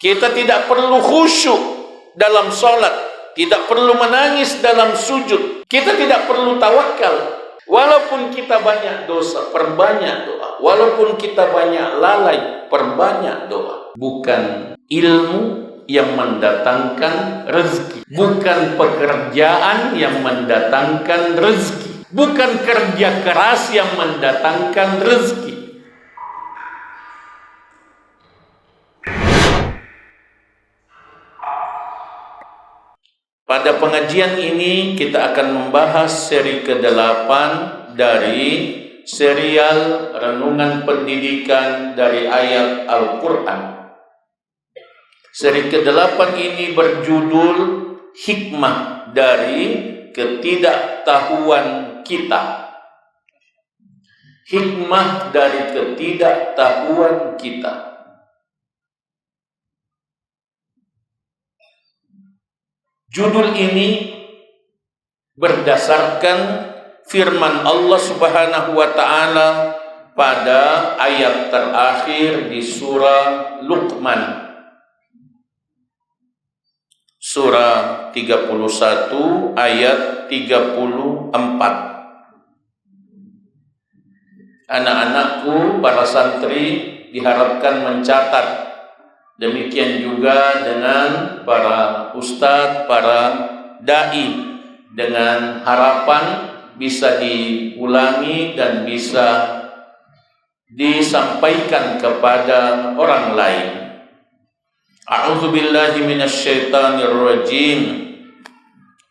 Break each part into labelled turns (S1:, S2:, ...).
S1: Kita tidak perlu khusyuk dalam sholat, tidak perlu menangis dalam sujud, kita tidak perlu tawakal. Walaupun kita banyak dosa, perbanyak doa. Walaupun kita banyak lalai, perbanyak doa. Bukan ilmu yang mendatangkan rezeki, bukan pekerjaan yang mendatangkan rezeki, bukan kerja keras yang mendatangkan rezeki. Pada pengajian ini kita akan membahas seri ke-8 dari serial Renungan Pendidikan dari Ayat Al-Quran. Seri ke-8 ini berjudul Hikmah dari Ketidaktahuan Kita. Hikmah dari ketidaktahuan kita. Judul ini berdasarkan firman Allah Subhanahu wa Ta'ala pada ayat terakhir di surah Luqman, surah 31 ayat 34. Anak-anakku, para santri diharapkan mencatat. Demikian juga dengan para ustadz, para dai, dengan harapan bisa diulangi dan bisa disampaikan kepada orang lain. A'udzubillahi minasyaitonir rajim.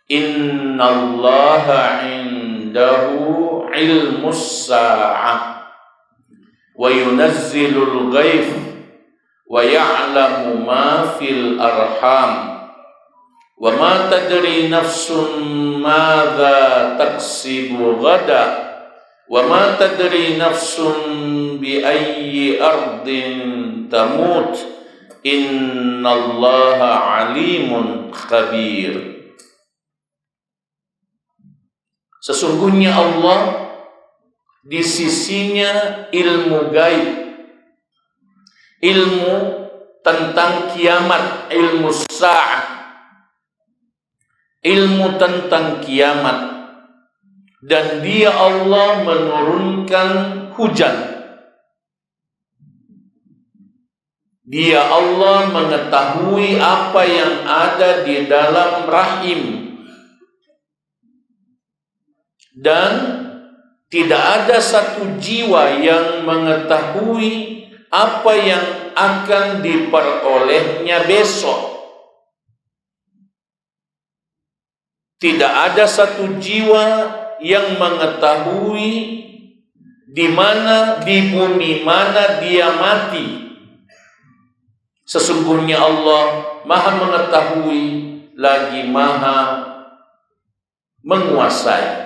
S1: Innallaha 'indahu 'ilmus sa'ah wa yunazzilul ghaith wa ya'lamu ma fil arham wa ma tadri nafsun madza taksibu ghada wa ma tadri nafsun bi ayyi ardin tamut innallaha alimun khabir. Sesungguhnya Allah di sisinya ilmu gaib, ilmu tentang kiamat, ilmu sa'ah, ilmu tentang kiamat, dan Dia Allah menurunkan hujan. Dia Allah mengetahui apa yang ada di dalam rahim, dan tidak ada satu jiwa yang mengetahui apa yang akan diperolehnya besok. Tidak ada satu jiwa yang mengetahui di mana, di bumi mana dia mati. Sesungguhnya Allah Maha mengetahui lagi Maha menguasai.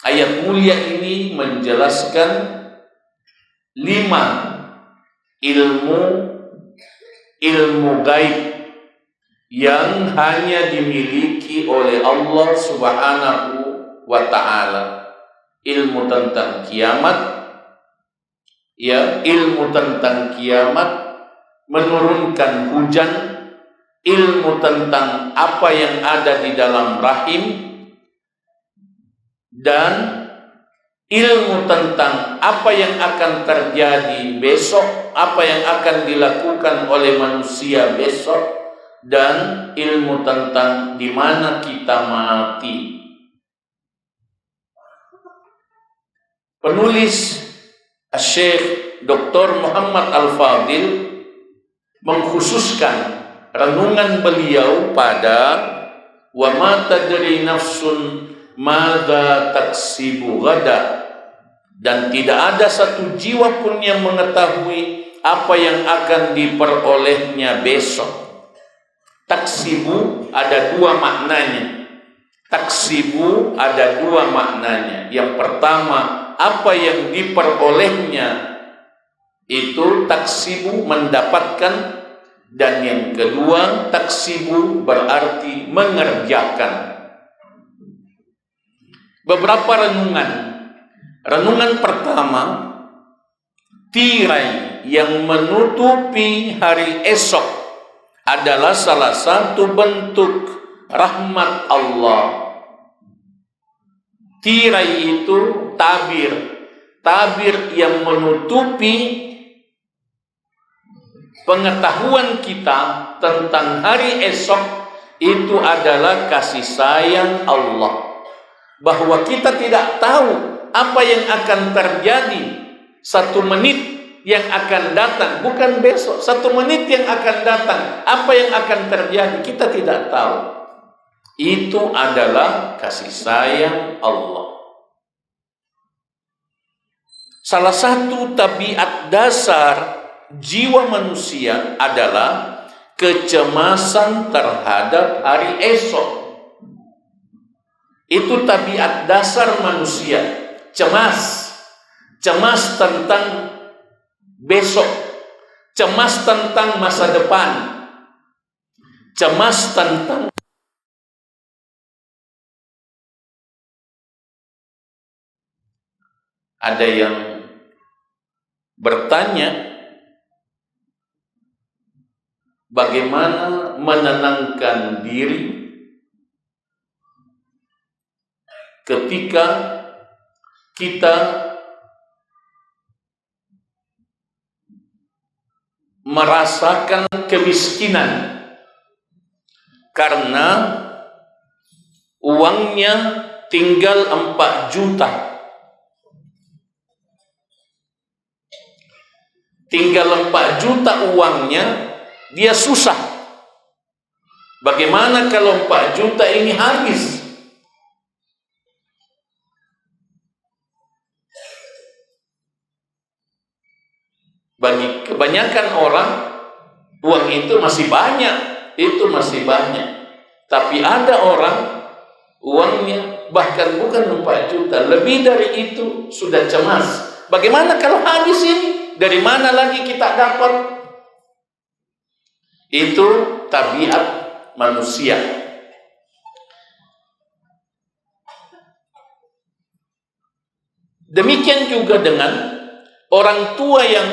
S1: Ayat mulia ini menjelaskan 5 ilmu gaib yang hanya dimiliki oleh Allah Subhanahu wa Ta'ala. Ilmu tentang kiamat, ilmu tentang kiamat, menurunkan hujan, ilmu tentang apa yang ada di dalam rahim, dan ilmu tentang apa yang akan terjadi besok, apa yang akan dilakukan oleh manusia besok, dan ilmu tentang di mana kita mati. Penulis Syekh Dr. Muhammad Al-Fadil mengkhususkan renungan beliau pada wa ma tadri nafsun madza taksibu ghada, dan tidak ada satu jiwa pun yang mengetahui apa yang akan diperolehnya besok. Taksibu ada 2 maknanya. Taksibu ada 2 maknanya. Yang pertama, apa yang diperolehnya itu taksibu, mendapatkan, dan yang kedua, taksibu berarti mengerjakan. Beberapa renungan. Renungan pertama, tirai yang menutupi hari esok adalah salah satu bentuk rahmat Allah. Tirai itu tabir yang menutupi pengetahuan kita tentang hari esok, itu adalah kasih sayang Allah. Bahwa kita tidak tahu apa yang akan terjadi 1 menit yang akan datang, bukan besok, 1 menit yang akan datang, apa yang akan terjadi kita tidak tahu. Itu adalah kasih sayang Allah. Salah satu tabiat dasar jiwa manusia adalah kecemasan terhadap hari esok. Itu tabiat dasar manusia, cemas tentang besok, cemas tentang masa depan, cemas tentang ada yang bertanya, bagaimana menenangkan diri ketika kita merasakan kemiskinan karena uangnya tinggal 4 juta. Tinggal 4 juta uangnya, dia susah. Bagaimana kalau 4 juta ini habis? Bagi kebanyakan orang, uang itu masih banyak. Tapi ada orang, uangnya bahkan bukan 4 juta, lebih dari itu sudah cemas. Bagaimana kalau habis ini? Dari mana lagi kita dapat? Itu tabiat manusia. Demikian juga dengan orang tua yang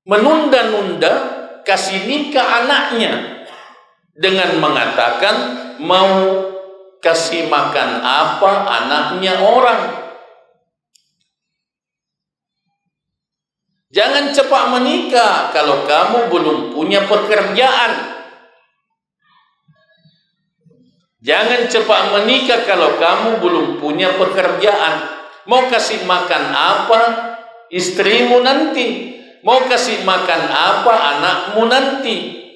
S1: menunda-nunda kasih nikah anaknya dengan mengatakan mau kasih makan apa anaknya orang. Jangan cepat menikah kalau kamu belum punya pekerjaan. Jangan cepat menikah kalau kamu belum punya pekerjaan. Mau kasih makan apa istrimu nanti? Mau kasih makan apa anakmu nanti?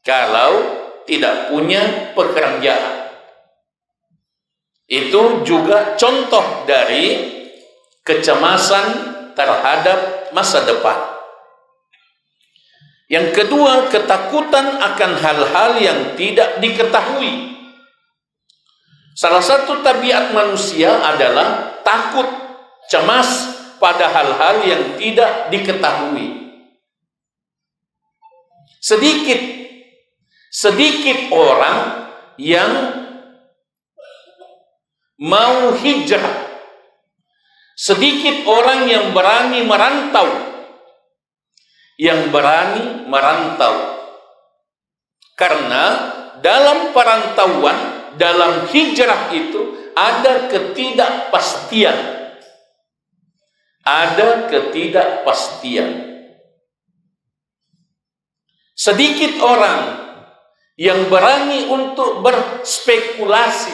S1: Kalau tidak punya pekerjaan. Itu juga contoh dari kecemasan terhadap masa depan. Yang kedua, ketakutan akan hal-hal yang tidak diketahui. Salah satu tabiat manusia adalah takut, cemas pada hal-hal yang tidak diketahui. Sedikit orang yang mau hijrah. Sedikit orang yang berani merantau. Karena dalam perantauan, dalam hijrah itu ada ketidakpastian. Sedikit orang yang berani untuk berspekulasi,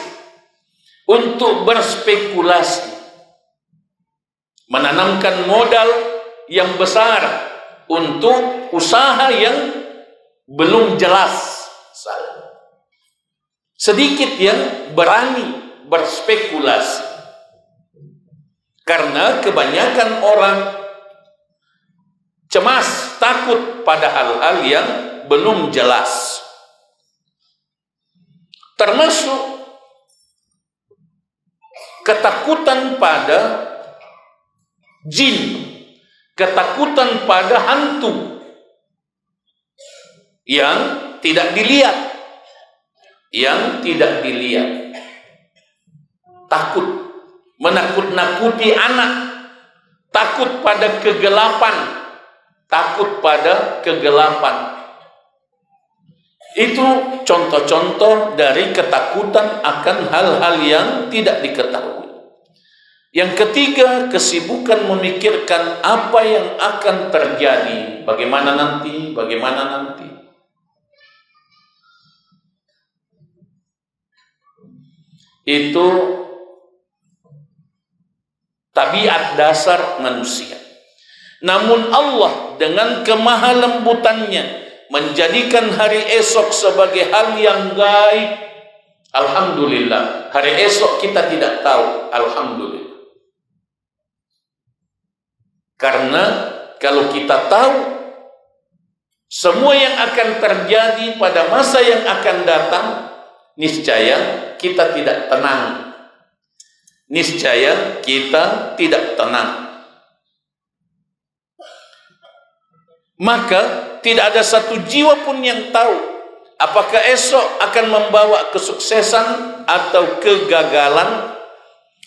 S1: menanamkan modal yang besar untuk usaha yang belum jelas. Sedikit yang berani berspekulasi. Karena kebanyakan orang cemas, takut pada hal-hal yang belum jelas. Termasuk ketakutan pada jin, ketakutan pada hantu yang tidak dilihat, takut menakut-nakuti anak, takut pada kegelapan, takut pada kegelapan. Itu contoh-contoh dari ketakutan akan hal-hal yang tidak diketahui. Yang ketiga, kesibukan memikirkan apa yang akan terjadi, bagaimana nanti. Itu tabiat dasar manusia. Namun Allah dengan kemahalembutannya menjadikan hari esok sebagai hal yang gaib. Alhamdulillah, hari esok kita tidak tahu. Alhamdulillah. Karena kalau kita tahu semua yang akan terjadi pada masa yang akan datang, niscaya kita tidak tenang. Niscaya kita tidak tenang. Maka tidak ada satu jiwa pun yang tahu apakah esok akan membawa kesuksesan atau kegagalan,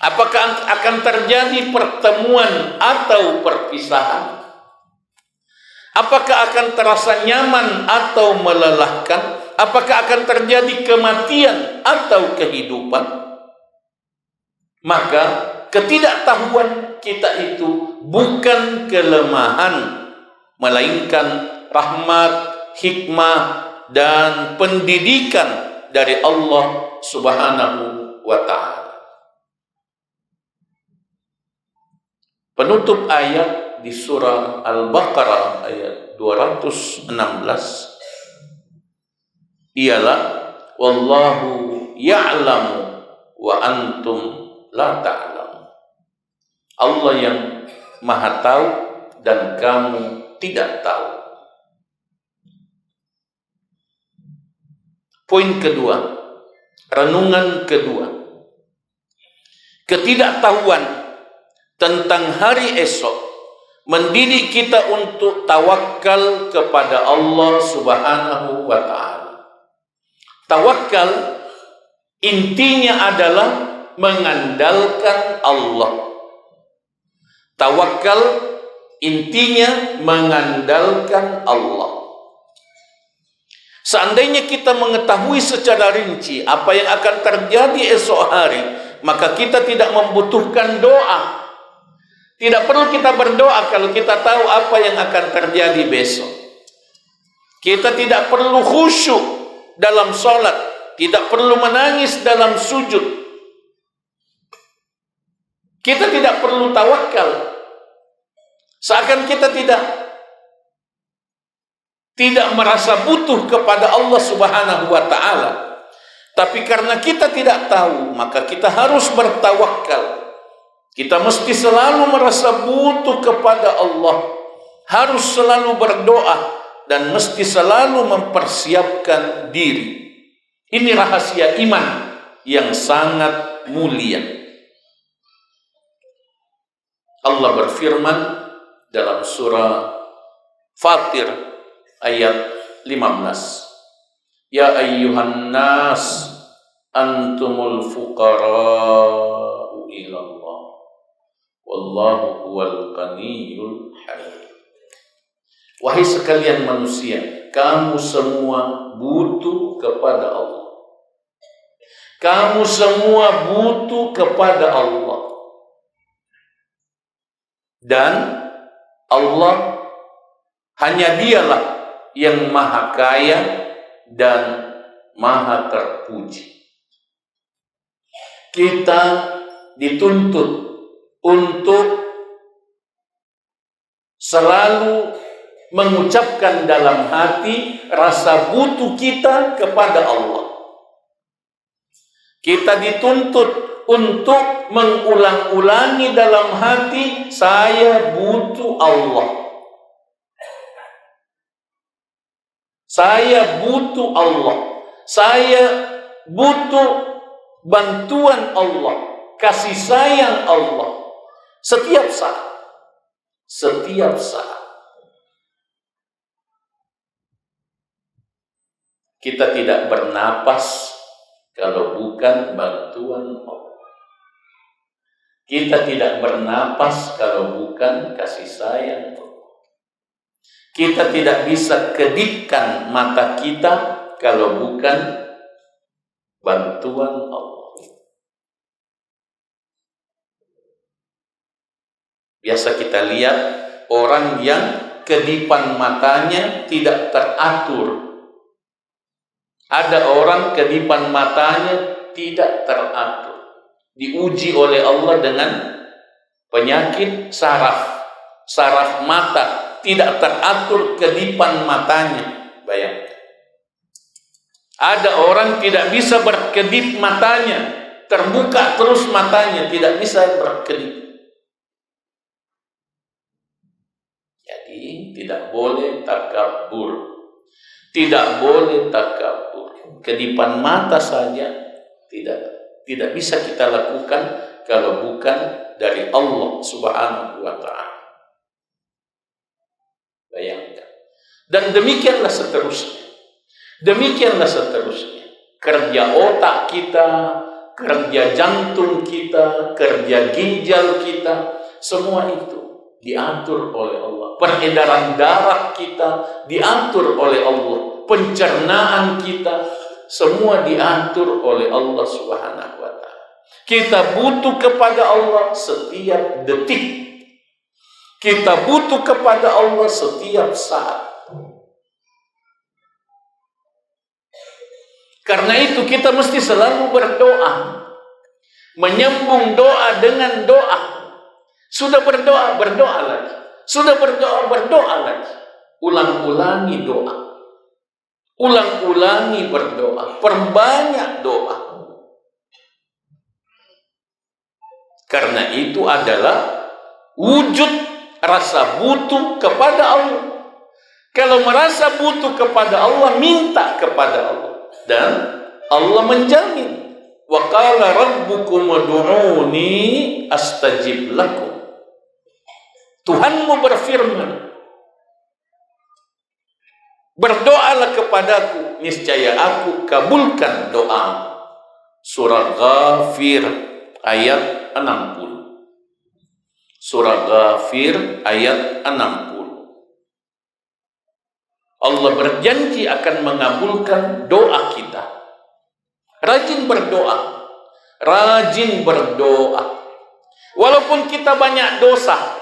S1: apakah akan terjadi pertemuan atau perpisahan, apakah akan terasa nyaman atau melelahkan, apakah akan terjadi kematian atau kehidupan. Maka ketidaktahuan kita itu bukan kelemahan, melainkan rahmat, hikmah, dan pendidikan dari Allah Subhanahu wa ta'ala. Penutup ayat di surah Al-Baqarah ayat 216 ialah wallahu ya'lamu wa antum la ta'lamu. Allah yang maha tahu dan kamu tidak tahu. Poin kedua, renungan kedua. Ketidaktahuan tentang hari esok mendidik kita untuk tawakal kepada Allah Subhanahu wa ta'ala. Tawakal intinya adalah mengandalkan Allah. Tawakal intinya mengandalkan Allah. Seandainya kita mengetahui secara rinci apa yang akan terjadi esok hari, maka kita tidak membutuhkan doa. Tidak perlu kita berdoa kalau kita tahu apa yang akan terjadi besok. Kita tidak perlu khusyuk dalam sholat, tidak perlu menangis dalam sujud. Kita tidak perlu tawakal. Seakan kita tidak merasa butuh kepada Allah Subhanahu wa ta'ala. Tapi karena kita tidak tahu, maka kita harus bertawakal. Kita mesti selalu merasa butuh kepada Allah, harus selalu berdoa, dan mesti selalu mempersiapkan diri. Ini rahasia iman yang sangat mulia. Allah berfirman dalam surah Fatir ayat 15. Ya ayyuhan nas antumul fuqara'u ilallah wallahu huwal ghaniyyul hamid. Wahai sekalian manusia, kamu semua butuh kepada Allah. Kamu semua butuh kepada Allah. Dan Allah hanya dialah yang maha kaya dan maha terpuji. Kita dituntut untuk selalu mengucapkan dalam hati rasa butuh kita kepada Allah. Kita dituntut untuk mengulang-ulangi dalam hati, saya butuh Allah. Saya butuh Allah. Saya butuh bantuan Allah, kasih sayang Allah. Setiap saat. Setiap saat. Kita tidak bernapas kalau bukan bantuan Allah. Kita tidak bernapas kalau bukan kasih sayang. Kita tidak bisa kedipkan mata kita kalau bukan bantuan Allah. Biasa kita lihat orang yang kedipan matanya tidak teratur. Ada orang kedipan matanya tidak teratur. Diuji oleh Allah dengan penyakit saraf mata, tidak teratur kedipan matanya. Bayangkan. Ada orang tidak bisa berkedip matanya, terbuka terus matanya, tidak bisa berkedip. Jadi tidak boleh takabur. Tidak boleh takabur. Kedipan mata saja tidak bisa kita lakukan kalau bukan dari Allah Subhanahu wa ta'ala. Bayangkan. Dan demikianlah seterusnya. Demikianlah seterusnya. Kerja otak kita, kerja jantung kita, kerja ginjal kita, semua itu diatur oleh Allah. Peredaran darah kita diatur oleh Allah. Pencernaan kita semua diatur oleh Allah Subhanahu wa ta'ala. Kita butuh kepada Allah setiap detik. Kita butuh kepada Allah setiap saat. Karena itu kita mesti selalu berdoa. Menyambung doa dengan doa. Sudah berdoa, berdoa lagi. Sudah berdoa, berdoa lagi. Ulang-ulangi doa. Ulang-ulangi berdoa. Perbanyak doa. Karena itu adalah wujud rasa butuh kepada Allah. Kalau merasa butuh kepada Allah, minta kepada Allah. Dan Allah menjamin. Wa qala rabbukum ud'uni astajib lakum. Tuhanmu berfirman, berdoalah kepadaku, niscaya aku kabulkan doa. Surah Ghafir ayat 60. Surah Ghafir ayat 60. Allah berjanji akan mengabulkan doa kita. Rajin berdoa. Rajin berdoa. Walaupun kita banyak dosa.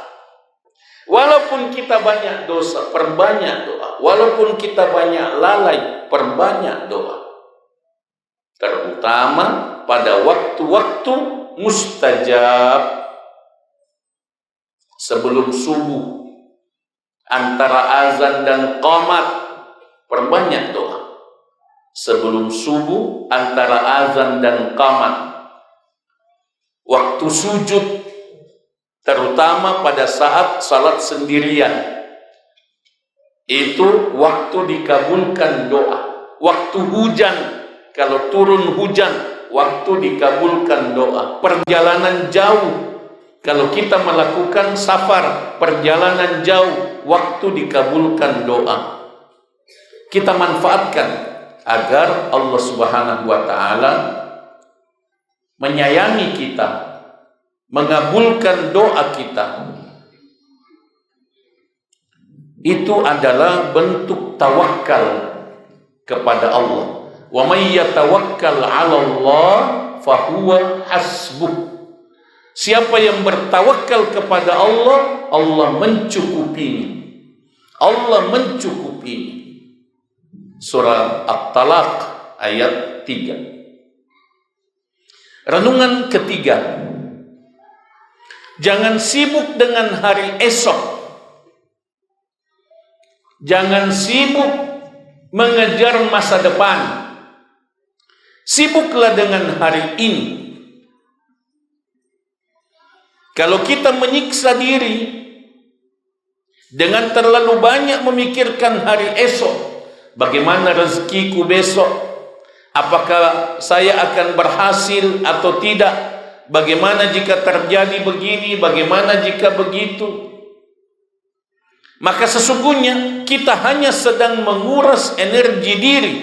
S1: Walaupun kita banyak dosa, perbanyak doa. Walaupun kita banyak lalai, perbanyak doa. Terutama pada waktu-waktu mustajab. Sebelum subuh, antara azan dan qamat, perbanyak doa. Sebelum subuh, antara azan dan qamat. Waktu sujud, terutama pada saat salat sendirian, itu waktu dikabulkan doa. Waktu hujan, kalau turun hujan, waktu dikabulkan doa. Perjalanan jauh, kalau kita melakukan safar, perjalanan jauh, waktu dikabulkan doa. Kita manfaatkan agar Allah Subhanahu wa ta'ala menyayangi kita, mengabulkan doa kita. Itu adalah bentuk tawakal kepada Allah. Wa may yatawakkal 'ala Allah fa huwa hasbuh. Siapa yang bertawakal kepada Allah, Allah mencukupinya. Allah mencukupinya. Surah At-Talaq ayat 3. Renungan ketiga. Jangan sibuk dengan hari esok. Jangan sibuk mengejar masa depan. Sibuklah dengan hari ini. Kalau kita menyiksa diri dengan terlalu banyak memikirkan hari esok, bagaimana rezekiku besok, apakah saya akan berhasil atau tidak, bagaimana jika terjadi begini, bagaimana jika begitu, maka sesungguhnya kita hanya sedang menguras energi diri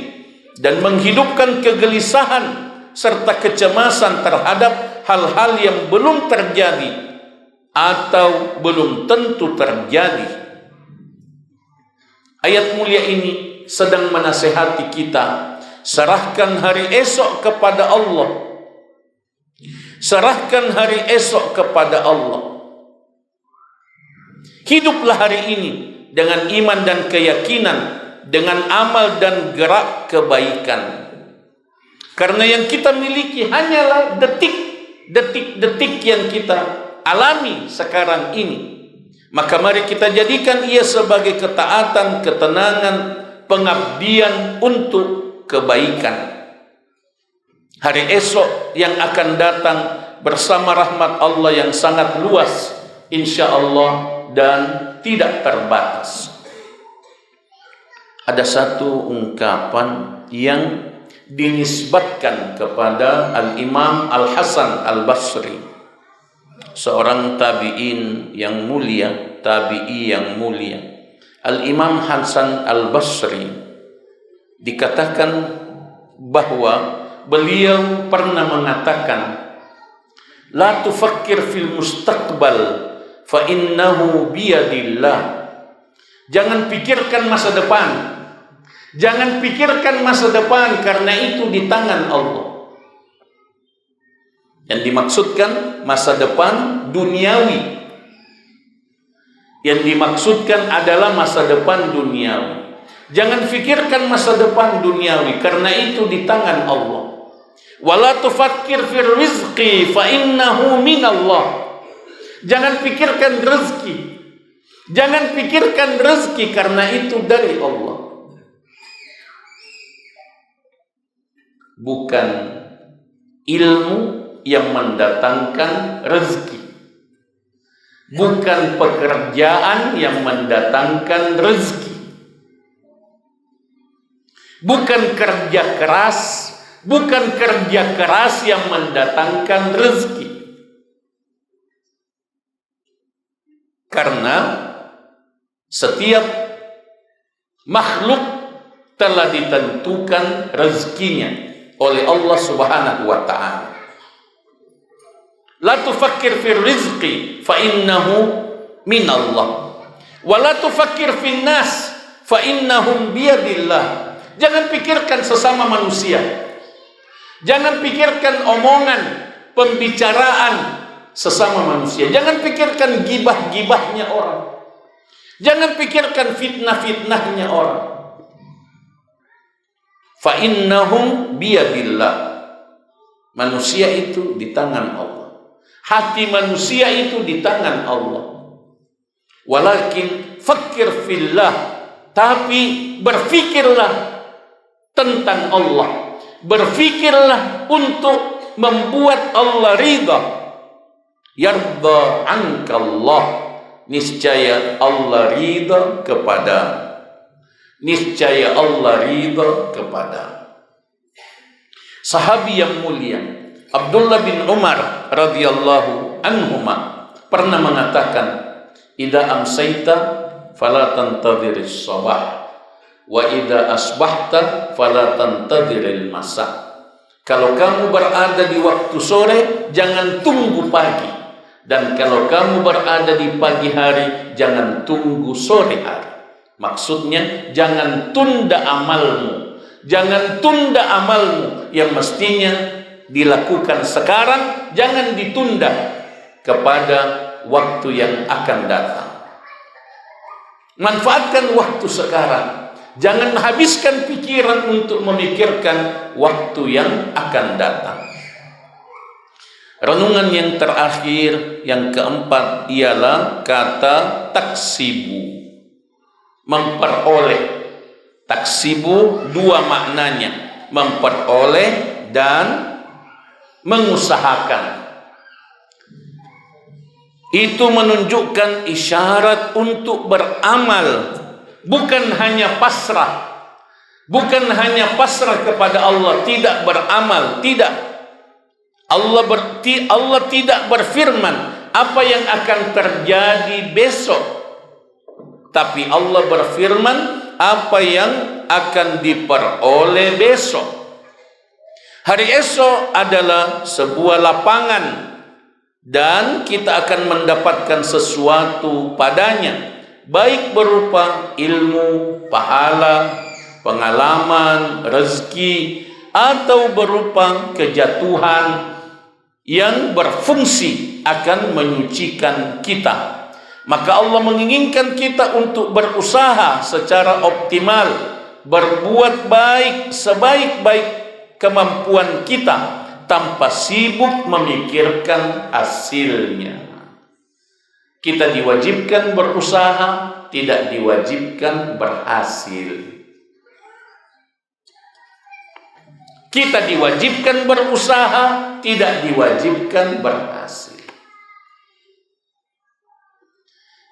S1: dan menghidupkan kegelisahan serta kecemasan terhadap hal-hal yang belum terjadi atau belum tentu terjadi. Ayat mulia ini sedang menasihati kita, serahkan hari esok kepada Allah. Serahkan hari esok kepada Allah. Hiduplah hari ini dengan iman dan keyakinan, dengan amal dan gerak kebaikan. Karena yang kita miliki hanyalah detik-detik yang kita alami sekarang ini. Maka mari kita jadikan ia sebagai ketaatan, ketenangan, pengabdian untuk kebaikan. Hari esok yang akan datang bersama rahmat Allah yang sangat luas, insya Allah, dan tidak terbatas. Ada satu ungkapan yang dinisbatkan kepada Al-Imam Al-Hasan Al-Basri, seorang tabi'in yang mulia, tabi'i yang mulia. Al-Imam Hasan Al-Basri dikatakan bahwa beliau pernah mengatakan, la tufakkir fil mustaqbal fa innahu biyadillah. Jangan pikirkan masa depan. Jangan pikirkan masa depan karena itu di tangan Allah. Yang dimaksudkan masa depan duniawi. Yang dimaksudkan adalah masa depan duniawi. Jangan pikirkan masa depan duniawi karena itu di tangan Allah. Wala tufakkir fir rizqi fa innahu minallah. Jangan pikirkan rezeki. Jangan pikirkan rezeki karena itu dari Allah. Bukan ilmu yang mendatangkan rezeki. Bukan pekerjaan yang mendatangkan rezeki. Bukan kerja keras, bukan kerja keras yang mendatangkan rezeki. Karena setiap makhluk telah ditentukan rezekinya oleh Allah Subhanahu wa ta'ala. La tufakkir fir rizqi fa innahu minallah. Wa la tufakkir fin nas fa innahum biyadillah. Jangan pikirkan sesama manusia. Jangan pikirkan omongan, pembicaraan sesama manusia. Jangan pikirkan gibah-gibahnya orang. Jangan pikirkan fitnah-fitnahnya orang. Fa innahum biyadillah. Manusia itu di tangan Allah. Hati manusia itu di tangan Allah. Walakin fakir fillah. Tapi berfikirlah tentang Allah. Berfikirlah untuk membuat Allah ridha. Yarda ankallah. Niscaya Allah ridha kepada. Niscaya Allah ridha kepada. Sahabi yang mulia Abdullah bin Umar radhiyallahu anhuma pernah mengatakan, idza amsayta fala tantadhiris sabah wa idza asbahta fala tantadhiril masa. Kalau kamu berada di waktu sore, jangan tunggu pagi, dan kalau kamu berada di pagi hari, jangan tunggu sore hari. Maksudnya jangan tunda amalmu. Jangan tunda amalmu yang mestinya dilakukan sekarang, jangan ditunda kepada waktu yang akan datang. Manfaatkan waktu sekarang. Jangan habiskan pikiran untuk memikirkan waktu yang akan datang. Renungan yang terakhir, yang keempat, ialah kata taksibu. Memperoleh. Taksibu dua maknanya, memperoleh dan mengusahakan. Itu menunjukkan isyarat untuk beramal, bukan hanya pasrah. Bukan hanya pasrah kepada Allah, tidak beramal, tidak. Allah tidak berfirman apa yang akan terjadi besok, tapi Allah berfirman apa yang akan diperoleh besok. Hari esok adalah sebuah lapangan dan kita akan mendapatkan sesuatu padanya, baik berupa ilmu, pahala, pengalaman, rezeki, atau berupa kejatuhan yang berfungsi akan menyucikan kita. Maka Allah menginginkan kita untuk berusaha secara optimal, berbuat baik sebaik-baik kemampuan kita tanpa sibuk memikirkan hasilnya. Kita diwajibkan berusaha, tidak diwajibkan berhasil. Kita diwajibkan berusaha, tidak diwajibkan berhasil.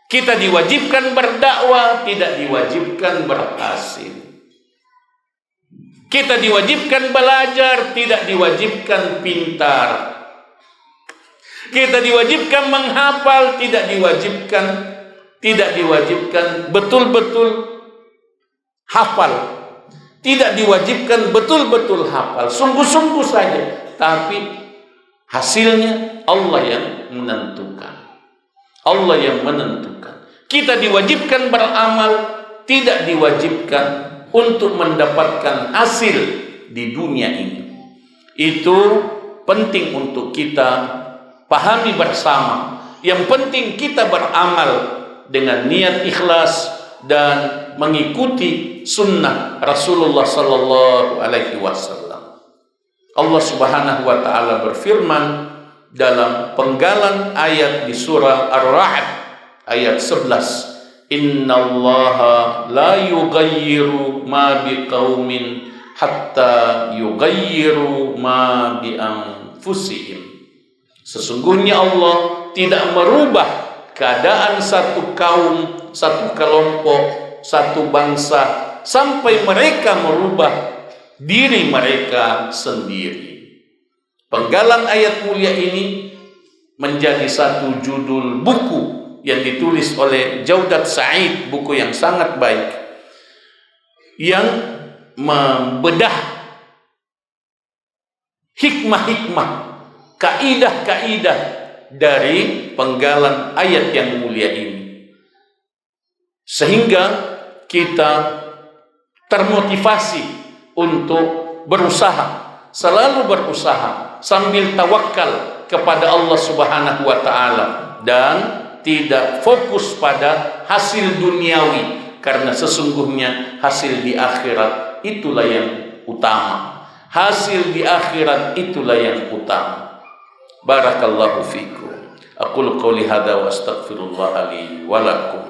S1: Kita diwajibkan berdakwah, tidak diwajibkan berhasil. Kita diwajibkan belajar, tidak diwajibkan pintar. Kita diwajibkan menghafal, tidak diwajibkan betul-betul hafal. Tidak diwajibkan betul-betul hafal, sungguh-sungguh saja, tapi hasilnya Allah yang menentukan. Allah yang menentukan. Kita diwajibkan beramal, tidak diwajibkan untuk mendapatkan hasil di dunia ini. Itu penting untuk kita pahami bersama. Yang penting kita beramal dengan niat ikhlas dan mengikuti sunnah Rasulullah sallallahu alaihi wasallam. Allah Subhanahu wa taala berfirman dalam penggalan ayat di surah Ar-Ra'd ayat 11, innallaha la yughayyiru ma biqaumin hatta yughayyiru ma bi anfusihim. Sesungguhnya Allah tidak merubah keadaan satu kaum, satu kelompok, satu bangsa sampai mereka merubah diri mereka sendiri. Penggalan ayat mulia ini menjadi satu judul buku yang ditulis oleh Jaudat Sa'id, buku yang sangat baik yang membedah hikmah-hikmah, kaidah-kaidah dari penggalan ayat yang mulia ini, sehingga kita termotivasi untuk berusaha, selalu berusaha sambil tawakal kepada Allah Subhanahu wa taala dan tidak fokus pada hasil duniawi, karena sesungguhnya hasil di akhirat itulah yang utama. Hasil di akhirat itulah yang utama. Barakallahu fikum. Aqulu qouli hadza wa astaghfirullah li wa lakum.